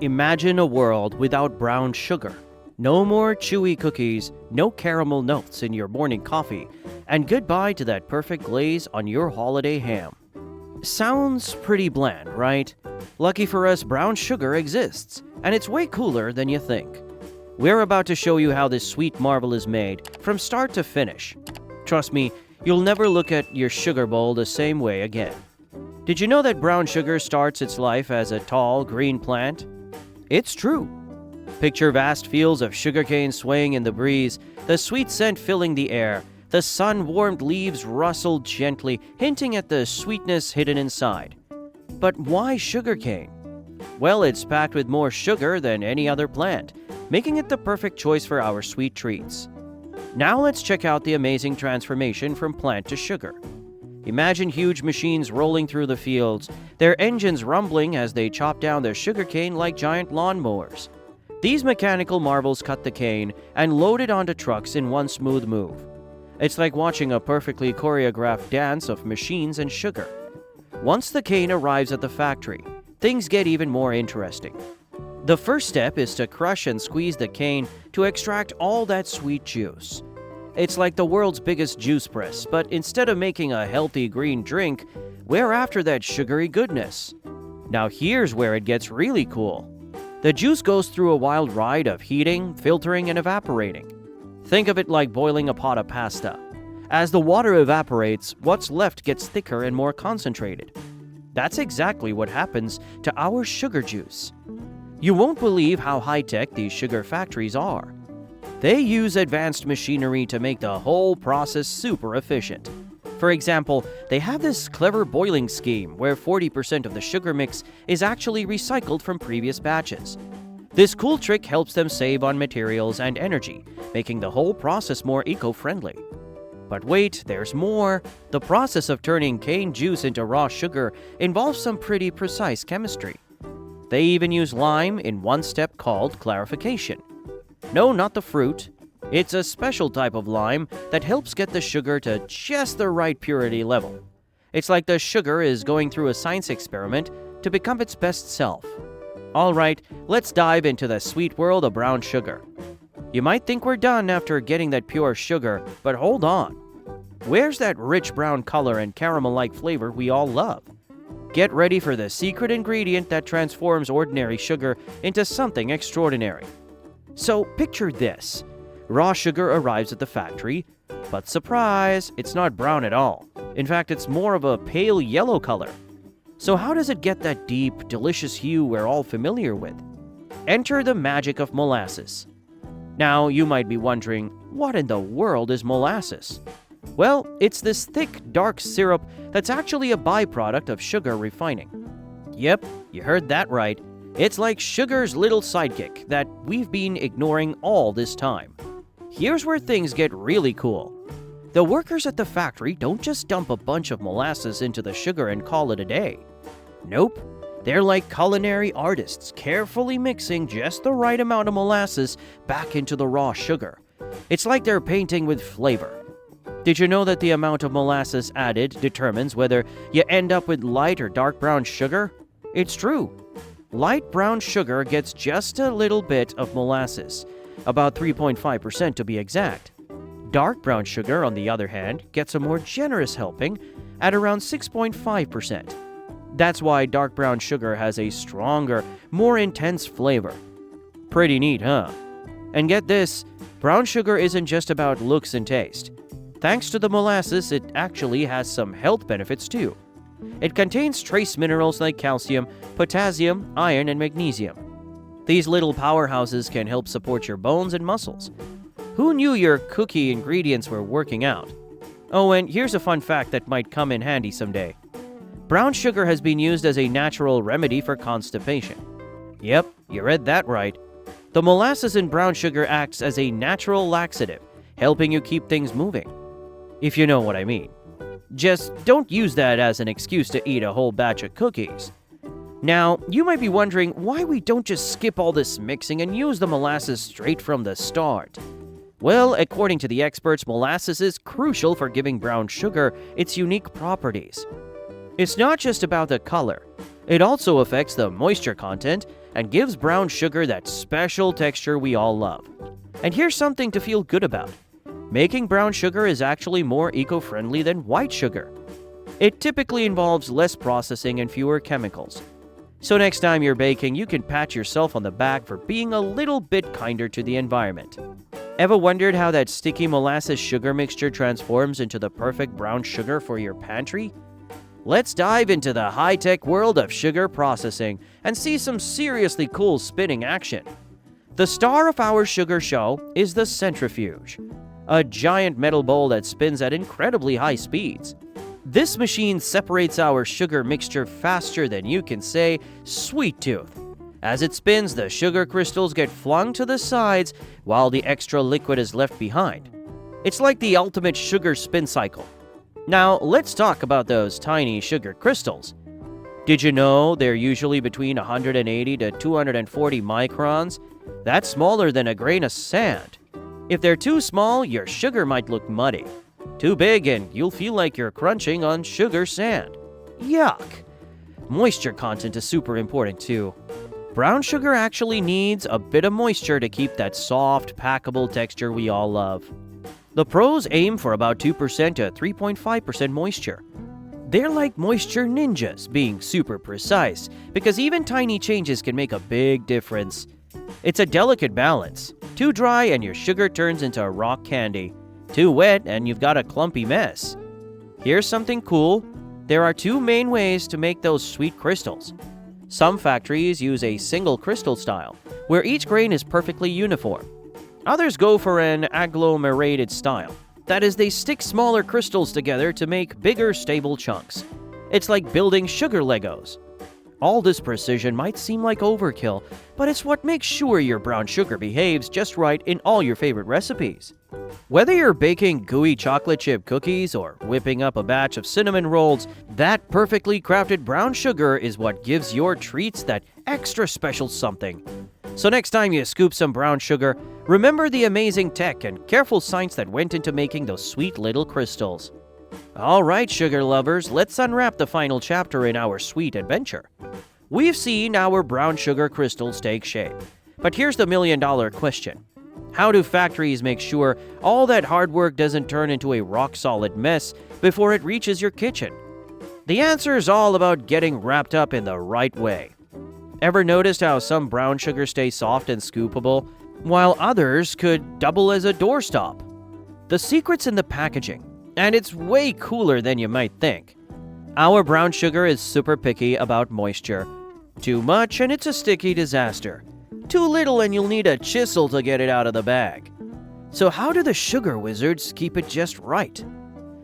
Imagine a world without brown sugar. No more chewy cookies, no caramel notes in your morning coffee, and goodbye to that perfect glaze on your holiday ham. Sounds pretty bland, right? Lucky for us, brown sugar exists, and it's way cooler than you think. We're about to show you how this sweet marvel is made, from start to finish. Trust me, you'll never look at your sugar bowl the same way again. Did you know that brown sugar starts its life as a tall, green plant? It's true. Picture vast fields of sugarcane swaying in the breeze, the sweet scent filling the air. The sun-warmed leaves rustled gently, hinting at the sweetness hidden inside. But why sugarcane? Well, it's packed with more sugar than any other plant, making it the perfect choice for our sweet treats. Now let's check out the amazing transformation from plant to sugar. Imagine huge machines rolling through the fields, their engines rumbling as they chop down their sugarcane like giant lawnmowers. These mechanical marvels cut the cane and load it onto trucks in one smooth move. It's like watching a perfectly choreographed dance of machines and sugar. Once the cane arrives at the factory, things get even more interesting. The first step is to crush and squeeze the cane to extract all that sweet juice. It's like the world's biggest juice press, but instead of making a healthy green drink, we're after that sugary goodness. Now here's where it gets really cool. The juice goes through a wild ride of heating, filtering, and evaporating. Think of it like boiling a pot of pasta. As the water evaporates, what's left gets thicker and more concentrated. That's exactly what happens to our sugar juice. You won't believe how high-tech these sugar factories are. They use advanced machinery to make the whole process super efficient. For example, they have this clever boiling scheme where 40% of the sugar mix is actually recycled from previous batches. This cool trick helps them save on materials and energy, making the whole process more eco-friendly. But wait, there's more. The process of turning cane juice into raw sugar involves some pretty precise chemistry. They even use lime in one step called clarification. No, not the fruit. It's a special type of lime that helps get the sugar to just the right purity level. It's like the sugar is going through a science experiment to become its best self. Alright, let's dive into the sweet world of brown sugar. You might think we're done after getting that pure sugar, but hold on. Where's that rich brown color and caramel-like flavor we all love? Get ready for the secret ingredient that transforms ordinary sugar into something extraordinary. So picture this. Raw sugar arrives at the factory, but surprise, it's not brown at all. In fact, it's more of a pale yellow color. So how does it get that deep, delicious hue we're all familiar with? Enter the magic of molasses. Now, you might be wondering, what in the world is molasses? Well, it's this thick, dark syrup that's actually a byproduct of sugar refining. Yep, you heard that right. It's like sugar's little sidekick that we've been ignoring all this time. Here's where things get really cool. The workers at the factory don't just dump a bunch of molasses into the sugar and call it a day. Nope. They're like culinary artists, carefully mixing just the right amount of molasses back into the raw sugar. It's like they're painting with flavor. Did you know that the amount of molasses added determines whether you end up with light or dark brown sugar? It's true. Light brown sugar gets just a little bit of molasses, about 3.5% to be exact. Dark brown sugar, on the other hand, gets a more generous helping at around 6.5%. That's why dark brown sugar has a stronger, more intense flavor. Pretty neat, huh? And get this, brown sugar isn't just about looks and taste. Thanks to the molasses, it actually has some health benefits too. It contains trace minerals like calcium, potassium, iron, and magnesium. These little powerhouses can help support your bones and muscles. Who knew your cookie ingredients were working out? Oh, and here's a fun fact that might come in handy someday. Brown sugar has been used as a natural remedy for constipation. Yep, you read that right. The molasses in brown sugar acts as a natural laxative, helping you keep things moving. If you know what I mean. Just don't use that as an excuse to eat a whole batch of cookies. Now, you might be wondering why we don't just skip all this mixing and use the molasses straight from the start. Well, according to the experts, molasses is crucial for giving brown sugar its unique properties. It's not just about the color. It also affects the moisture content, and gives brown sugar that special texture we all love. And here's something to feel good about. Making brown sugar is actually more eco-friendly than white sugar. It typically involves less processing and fewer chemicals. So next time you're baking, you can pat yourself on the back for being a little bit kinder to the environment. Ever wondered how that sticky molasses sugar mixture transforms into the perfect brown sugar for your pantry? Let's dive into the high-tech world of sugar processing and see some seriously cool spinning action. The star of our sugar show is the centrifuge, a giant metal bowl that spins at incredibly high speeds. This machine separates our sugar mixture faster than you can say sweet tooth. As it spins, the sugar crystals get flung to the sides while the extra liquid is left behind. It's like the ultimate sugar spin cycle. Now, let's talk about those tiny sugar crystals. Did you know they're usually between 180 to 240 microns? That's smaller than a grain of sand. If they're too small, your sugar might look muddy. Too big and you'll feel like you're crunching on sugar sand. Yuck! Moisture content is super important too. Brown sugar actually needs a bit of moisture to keep that soft, packable texture we all love. The pros aim for about 2% to 3.5% moisture. They're like moisture ninjas, being super precise, because even tiny changes can make a big difference. It's a delicate balance. Too dry and your sugar turns into rock candy. Too wet and you've got a clumpy mess. Here's something cool. There are two main ways to make those sweet crystals. Some factories use a single crystal style, where each grain is perfectly uniform. Others go for an agglomerated style. That is, they stick smaller crystals together to make bigger, stable chunks. It's like building sugar Legos. All this precision might seem like overkill, but it's what makes sure your brown sugar behaves just right in all your favorite recipes. Whether you're baking gooey chocolate chip cookies or whipping up a batch of cinnamon rolls, that perfectly crafted brown sugar is what gives your treats that extra special something. So next time you scoop some brown sugar, remember the amazing tech and careful science that went into making those sweet little crystals. All right, sugar lovers, let's unwrap the final chapter in our sweet adventure. We've seen our brown sugar crystals take shape. But here's the million-dollar question. How do factories make sure all that hard work doesn't turn into a rock-solid mess before it reaches your kitchen? The answer is all about getting wrapped up in the right way. Ever noticed how some brown sugar stays soft and scoopable, while others could double as a doorstop? The secret's in the packaging, and it's way cooler than you might think. Our brown sugar is super picky about moisture. Too much and it's a sticky disaster. Too little and you'll need a chisel to get it out of the bag. So how do the sugar wizards keep it just right?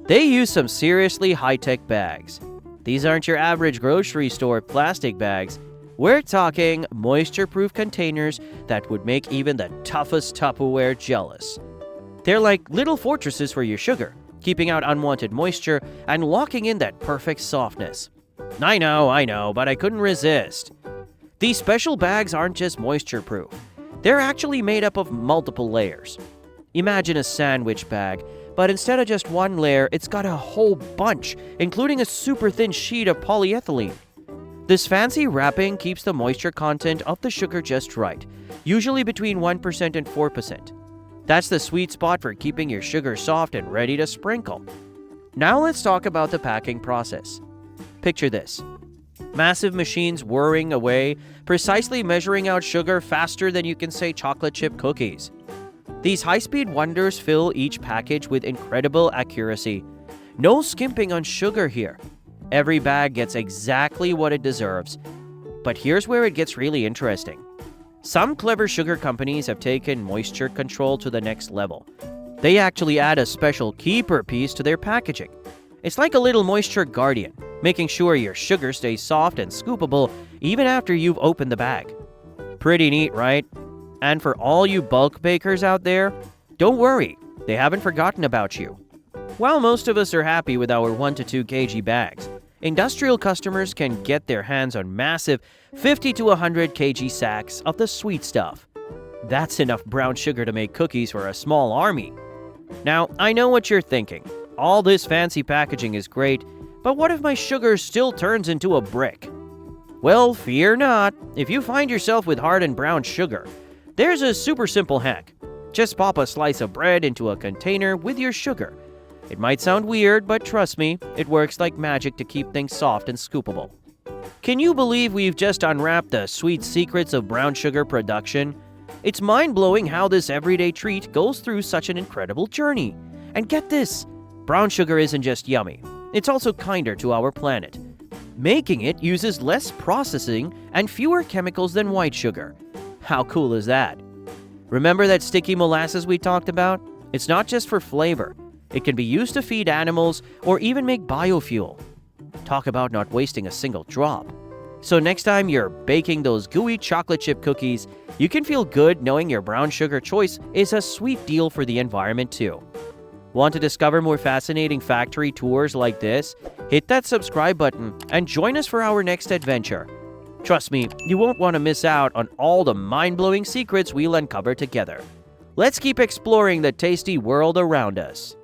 They use some seriously high-tech bags. These aren't your average grocery store plastic bags. We're talking moisture-proof containers that would make even the toughest Tupperware jealous. They're like little fortresses for your sugar, keeping out unwanted moisture and locking in that perfect softness. I know, but I couldn't resist. These special bags aren't just moisture-proof. They're actually made up of multiple layers. Imagine a sandwich bag, but instead of just one layer, it's got a whole bunch, including a super thin sheet of polyethylene. This fancy wrapping keeps the moisture content of the sugar just right, usually between 1% and 4%. That's the sweet spot for keeping your sugar soft and ready to sprinkle. Now let's talk about the packing process. Picture this. Massive machines whirring away, precisely measuring out sugar faster than you can say chocolate chip cookies. These high-speed wonders fill each package with incredible accuracy. No skimping on sugar here. Every bag gets exactly what it deserves. But here's where it gets really interesting. Some clever sugar companies have taken moisture control to the next level. They actually add a special keeper piece to their packaging. It's like a little moisture guardian, making sure your sugar stays soft and scoopable even after you've opened the bag. Pretty neat, right? And for all you bulk bakers out there, don't worry, they haven't forgotten about you. While most of us are happy with our 1 to 2 kg bags, industrial customers can get their hands on massive 50 to 100 kg sacks of the sweet stuff. That's enough brown sugar to make cookies for a small army. Now, I know what you're thinking. All this fancy packaging is great, but what if my sugar still turns into a brick? Well, fear not. If you find yourself with hardened brown sugar, there's a super simple hack. Just pop a slice of bread into a container with your sugar. It might sound weird, but trust me, it works like magic to keep things soft and scoopable. Can you believe we've just unwrapped the sweet secrets of brown sugar production? It's mind-blowing how this everyday treat goes through such an incredible journey. And get this, brown sugar isn't just yummy, it's also kinder to our planet. Making it uses less processing and fewer chemicals than white sugar. How cool is that? Remember that sticky molasses we talked about? It's not just for flavor. It can be used to feed animals or even make biofuel. Talk about not wasting a single drop. So next time you're baking those gooey chocolate chip cookies, you can feel good knowing your brown sugar choice is a sweet deal for the environment too. Want to discover more fascinating factory tours like this? Hit that subscribe button and join us for our next adventure. Trust me, you won't want to miss out on all the mind-blowing secrets we'll uncover together. Let's keep exploring the tasty world around us.